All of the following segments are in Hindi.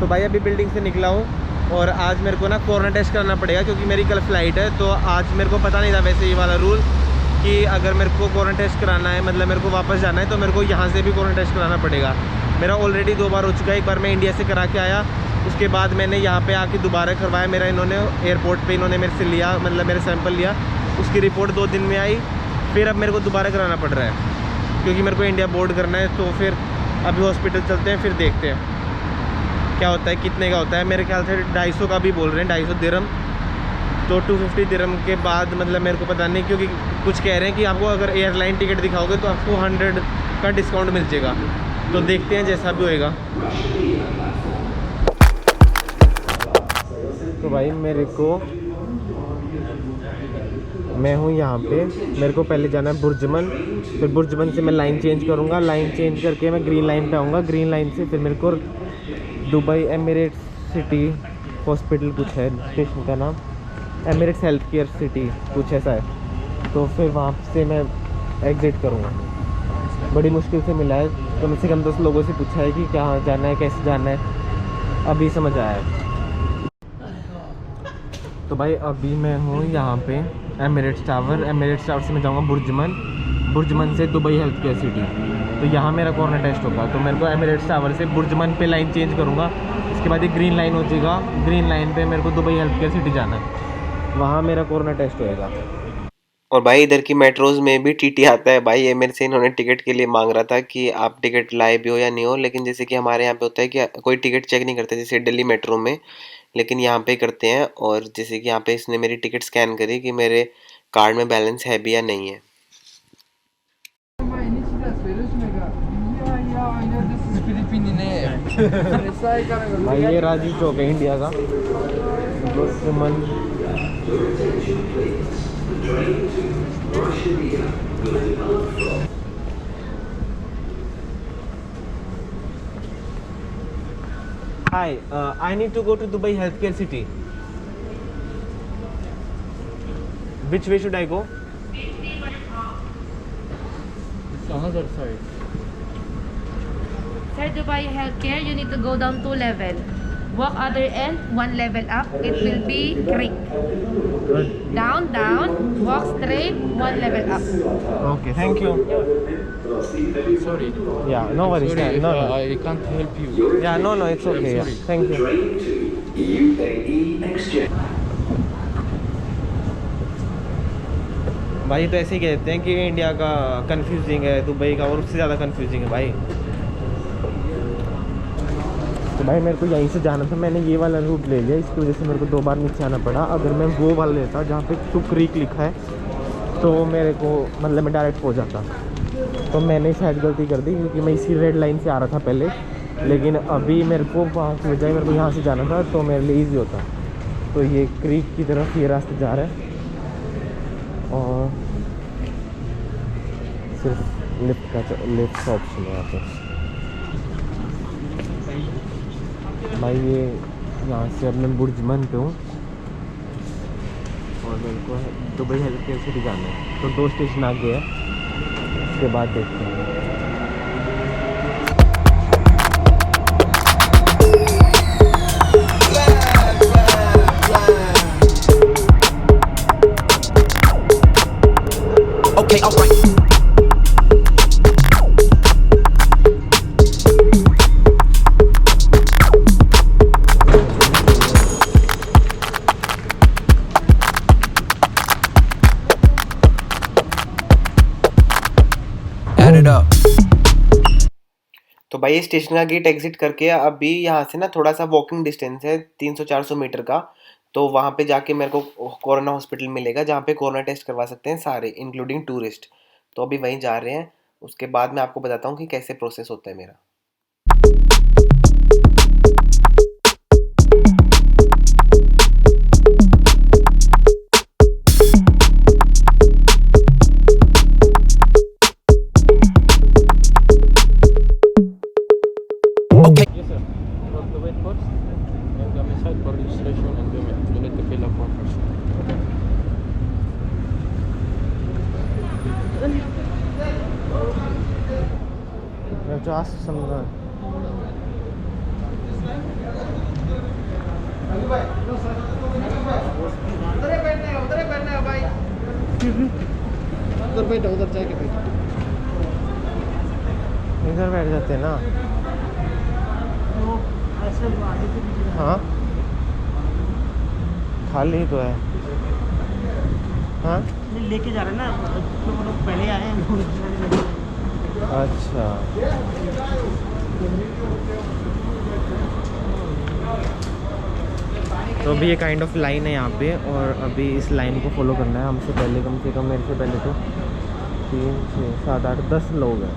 तो भाई अभी बिल्डिंग से निकला हूँ और आज मेरे को ना कोरोना टेस्ट कराना पड़ेगा क्योंकि मेरी कल फ्लाइट है। तो आज मेरे को पता नहीं था वैसे ये वाला रूल कि अगर मेरे को कोरोना टेस्ट कराना है, मतलब मेरे को वापस जाना है, तो मेरे को यहाँ से भी कोरोना टेस्ट कराना पड़ेगा। मेरा ऑलरेडी 2 बार हो चुका है। एक बार मैं इंडिया से करा के आया, उसके बाद मैंने यहाँ पे आके दोबारा करवाया। मेरा इन्होंने एयरपोर्ट पे इन्होंने मेरे से लिया, मतलब मेरे सैंपल लिया, उसकी रिपोर्ट 2 दिन में आई। फिर अब मेरे को दोबारा कराना पड़ रहा है क्योंकि मेरे को इंडिया बोर्ड करना है। तो फिर अभी हॉस्पिटल चलते हैं, फिर देखते हैं क्या होता है, कितने का होता है। मेरे ख्याल से 250 का भी बोल रहे हैं, 250 दिरहम। तो 250 दिरहम के बाद मतलब मेरे को पता नहीं, क्योंकि कुछ कह रहे हैं कि आपको अगर एयरलाइन टिकट दिखाओगे तो आपको 100 का डिस्काउंट मिल जाएगा। तो देखते हैं जैसा भी होएगा। तो भाई मैं हूँ यहाँ पे, मेरे को पहले जाना है बुर्जमन। फिर बुर्जमन से मैं लाइन चेंज करूँगा, लाइन चेंज करके मैं ग्रीन लाइन पे आऊँगा। ग्रीन लाइन से फिर मेरे को दुबई एमिरेट्स सिटी हॉस्पिटल कुछ है स्टेशन का नाम, एमिरेट्स हेल्थ केयर सिटी कुछ ऐसा है। तो फिर वहाँ से मैं एग्ज़िट करूँगा। बड़ी मुश्किल से मिला है, कम से कम 10 लोगों से पूछा है कि कहाँ जाना है, कैसे जाना है, अभी समझ आया है। तो भाई अभी मैं हूँ यहाँ पे एमिरेट्स टावर से मैं जाऊँगा बुर्जमन से दुबई हेल्थ केयर सिटी। तो यहाँ मेरा कोरोना टेस्ट होगा। तो मेरे को एमिरेट्स टावर से बुर्जमन पे लाइन चेंज करूँगा, उसके बाद ये ग्रीन लाइन हो जाएगा। ग्रीन लाइन पे मेरे को दुबई हेल्थ केयर सिटी जाना है, वहाँ मेरा कोरोना टेस्ट होएगा। और भाई इधर की मेट्रोज में भी टीटी आता है भाई। ये मेरे से इन्होंने टिकट के लिए मांग रहा था कि आप टिकट लाए भी हो या नहीं हो, लेकिन जैसे कि हमारे यहाँ पे होता है कि कोई टिकट चेक नहीं करते जैसे दिल्ली मेट्रो में, लेकिन यहाँ पे करते हैं। और जैसे कि यहाँ पे इसने मेरी टिकट स्कैन करी कि मेरे कार्ड में बैलेंस है भी या नहीं है। भाई ये राजीव चौक है इंडिया का। Hi, I need to go to Dubai Healthcare City. Which way should I go? It's another side. Sir, Dubai Healthcare, you need to go down 2 level. Walk other end, 1 level up. It will be creek. Down, walk straight, 1 level up. Okay, thank you. Sorry. Yeah, no worries. Sorry, No, I can't help you. Yeah, no, it's okay. Yeah, thank you. भाई तो ऐसे ही कहते हैं कि इंडिया का कंफ्यूजिंग है, दुबई का और उससे ज़्यादा कंफ्यूजिंग है भाई। तो भाई मेरे को यहीं से जाना था, मैंने ये वाला रूट ले लिया, इसकी वजह से मेरे को 2 बार नीचे आना पड़ा। अगर मैं वो वाला लेता जहाँ पे टू क्रीक लिखा है तो मेरे को मतलब मैं डायरेक्ट हो जाता। तो मैंने शायद गलती कर दी क्योंकि मैं इसी रेड लाइन से आ रहा था पहले, लेकिन अभी मेरे को वहाँ की बजाय मेरे को यहाँ से जाना था तो मेरे लिए ईजी होता। तो ये क्रीक की तरफ ये रास्ते जा रहा है और सिर्फ लिफ्ट का ऑप्शन है यहाँ पे। भाई ये यहाँ से अब मैं बुर्जमन पे हूँ और मेरे को दुबई हेल्थ केयर सिटी जाना है। तो 2 स्टेशन आगे है, उसके बाद देखते हैं। Okay, all right. तो भाई ये स्टेशन का गेट एग्जिट करके अभी यहाँ से ना थोड़ा सा वॉकिंग डिस्टेंस है 300-400 मीटर का। तो वहाँ पे जाके मेरे को कोरोना हॉस्पिटल मिलेगा जहाँ पे कोरोना टेस्ट करवा सकते हैं सारे इंक्लूडिंग टूरिस्ट। तो अभी वहीं जा रहे हैं, उसके बाद मैं आपको बताता हूँ कि कैसे प्रोसेस होता है मेरा। Yes, sir. You have to wait first and come inside for registration and payment. You need to fill up one first. Just some उधर बैठो, उधर जाके बैठो। इधर बैठ जाते हैं ना। हाँ खाली तो है। हाँ लेके जा रहे हैं ना, तो वो लोग पहले आए हैं। अच्छा तो अभी ये काइंड ऑफ लाइन है यहाँ पे, और अभी इस लाइन को फॉलो करना है हमसे पहले, कम से कम मेरे से पहले तो 3 6 7 8 10 लोग हैं।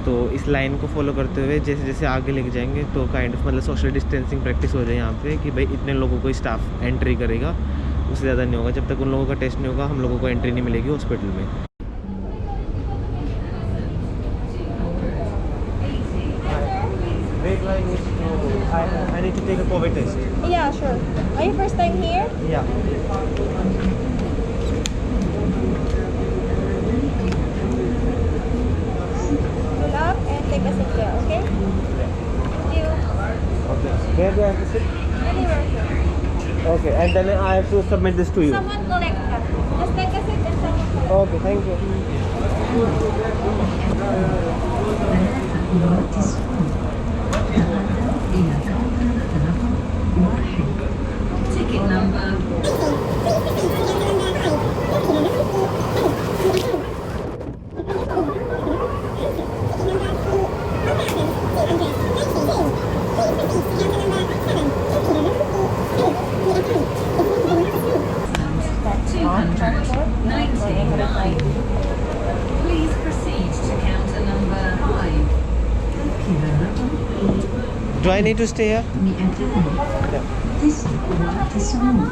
तो इस लाइन को फॉलो करते हुए जैसे जैसे आगे लेके जाएंगे तो काइंड ऑफ मतलब सोशल डिस्टेंसिंग प्रैक्टिस हो जाए यहाँ पे कि भाई इतने लोगों को स्टाफ एंट्री करेगा, उससे ज़्यादा नहीं होगा। जब तक उन लोगों का टेस्ट नहीं होगा हम लोगों को एंट्री नहीं मिलेगी हॉस्पिटल में। I need to take a COVID test. Yeah, sure. Are you first time here? Yeah. Pull up and take a seat there, okay? Thank you. Okay. Where do I have to sit? Anywhere, sir. Okay, and then I have to submit this to you. Someone collect that. Just take a seat and someone collect. Okay, thank you. Ticket number. Please proceed to counter number 5. Do I need to stay here? 299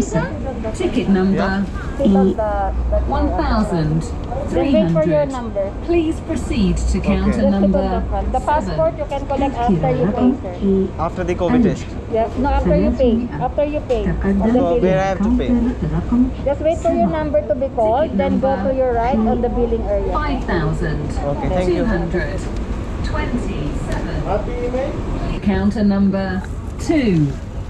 5. Ticket number Take 1300. Then wait for your number. Please proceed to counter Just sit on number the front. The passport you can collect after you pay, sir. After the COVID test. Yes, no, after you pay. After you pay. On the So where billing. I have to pay? Just wait for your number to be called, then go to your right on the billing area. 5,000. Okay, thank you. 227. Counter number 2.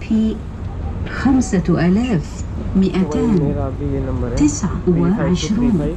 P 5229. मेरा अभी ये नंबर है 29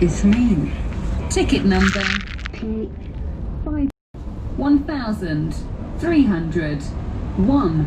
2. Ticket number P 1301.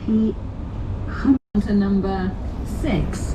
P counter number 6.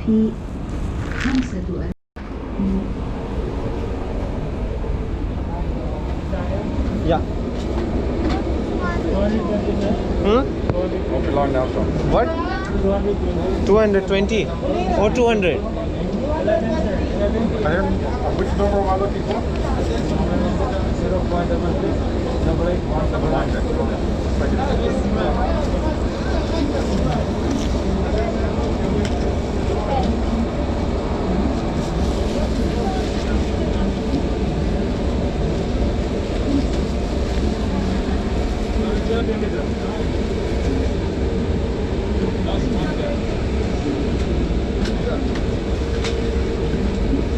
P 5. Yeah. Okay, long now, so. What? 220 or 200? Which number am I looking for?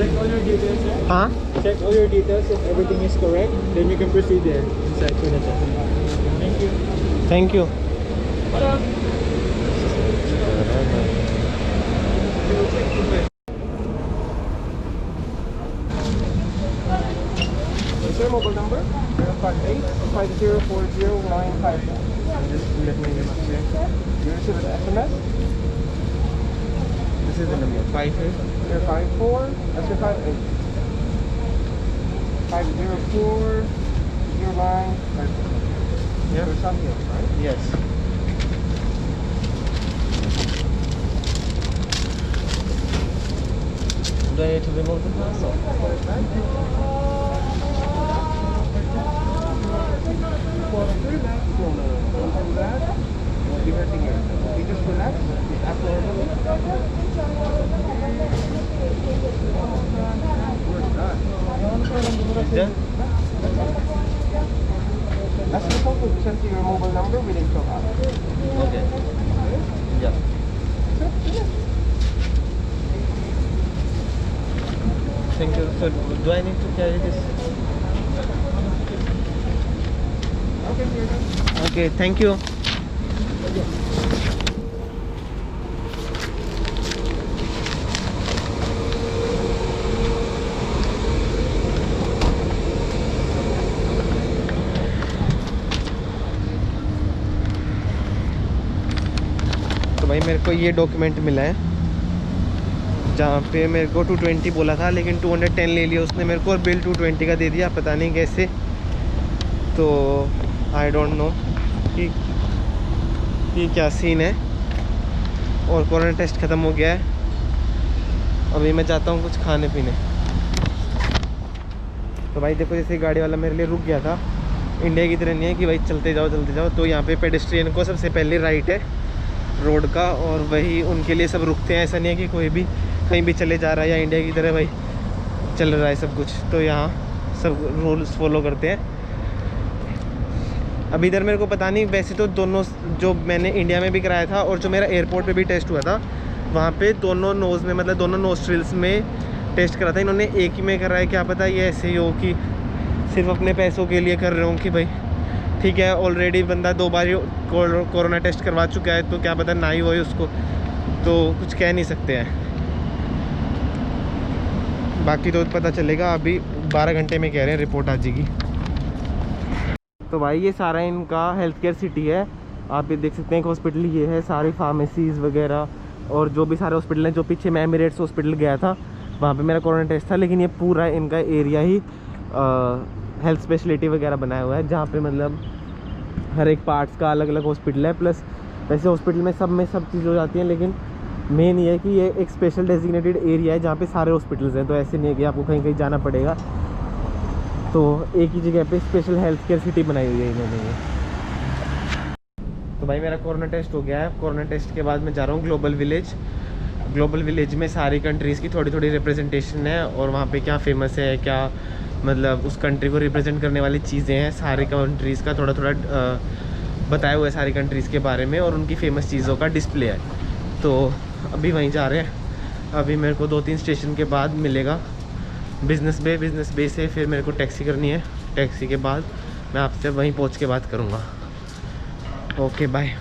Check all your details, sir. हाँ Check all your details. If everything is correct, then you can proceed there inside for the test. Thank you. Thank you. Is there a mobile number? 058-5040-954. Just let me get here. You receive an SMS? This is the number 58. 054, that's your 58. 504-0954. Yeah. There's something else, right? Yes. Do I need to remove the mask? You just relax. After Done? that's the phone to send to your mobile number within 12 hours. Okay. Yeah. So do I need to carry this? Okay, thank you. तो भाई मेरे को ये डॉक्यूमेंट मिला है जहाँ पे मेरे को 220 बोला था, लेकिन 210 ले लिया उसने मेरे को और बिल 220 का दे दिया, पता नहीं कैसे। तो आई डोंट नो कि क्या सीन है। और कोरोना टेस्ट ख़त्म हो गया है, अभी मैं जाता हूँ कुछ खाने पीने। तो भाई देखो, जैसे गाड़ी वाला मेरे लिए रुक गया था, इंडिया की तरह नहीं है कि भाई चलते जाओ। तो यहाँ पे पेडेस्ट्रियन को सबसे पहले राइट है रोड का, और वही उनके लिए सब रुकते हैं। ऐसा नहीं है कि कोई भी कहीं भी चले जा रहा है या इंडिया की तरह भाई चल रहा है सब कुछ। तो यहाँ सब रूल्स फॉलो करते हैं। अभी इधर मेरे को पता नहीं, वैसे तो दोनों जो मैंने इंडिया में भी कराया था और जो मेरा एयरपोर्ट पे भी टेस्ट हुआ था, वहाँ पे दोनों नोज़ में, मतलब दोनों नोस्ट्रिल्स में टेस्ट करा था। इन्होंने एक ही में कराया, क्या पता ये ऐसे ही हो कि सिर्फ अपने पैसों के लिए कर रहे हो कि भाई ठीक है, ऑलरेडी बंदा 2 बार कोरोना टेस्ट करवा चुका है, तो क्या पता ना ही हो उसको, तो कुछ कह नहीं सकते हैं। बाकी तो पता चलेगा, अभी 12 घंटे में कह रहे हैं रिपोर्ट आ जाएगी। तो भाई ये सारा इनका हेल्थ केयर सिटी है, आप ये देख सकते हैं। एक हॉस्पिटल ये है, सारी फार्मेसीज़ वगैरह और जो भी सारे हॉस्पिटल हैं। जो पीछे मैं एमिरेट्स हॉस्पिटल गया था, वहाँ पे मेरा कोरोना टेस्ट था, लेकिन ये पूरा इनका एरिया ही हेल्थ स्पेशलिटी वगैरह बनाया हुआ है, जहाँ पे मतलब हर एक पार्ट्स का अलग अलग हॉस्पिटल है। प्लस वैसे हॉस्पिटल में सब चीज़ हो जाती हैं, लेकिन मेन ये है कि ये एक स्पेशल डेजिग्नेटेड एरिया है जहाँ पे सारे हॉस्पिटल्स हैं। तो ऐसे नहीं है कि आपको कहीं कहीं जाना पड़ेगा, तो एक ही जगह पे स्पेशल हेल्थ केयर सिटी बनाई हुई है इन्होंने ये। तो भाई मेरा कोरोना टेस्ट हो गया है। कोरोना टेस्ट के बाद मैं जा रहा हूँ ग्लोबल विलेज। ग्लोबल विलेज में सारी कंट्रीज़ की थोड़ी थोड़ी रिप्रेजेंटेशन है, और वहाँ पे क्या फ़ेमस है, क्या मतलब उस कंट्री को रिप्रेजेंट करने वाली चीज़ें हैं, सारी कंट्रीज़ का थोड़ा थोड़ा बताया हुआ है सारी कंट्रीज़ के बारे में, और उनकी फ़ेमस चीज़ों का डिस्प्ले है। तो अभी वहीं जा रहे हैं। अभी मेरे को 2-3 स्टेशन के बाद मिलेगा बिज़नेस बे से फिर मेरे को टैक्सी करनी है। टैक्सी के बाद मैं आपसे वहीं पहुंच के बात करूंगा। Okay bye.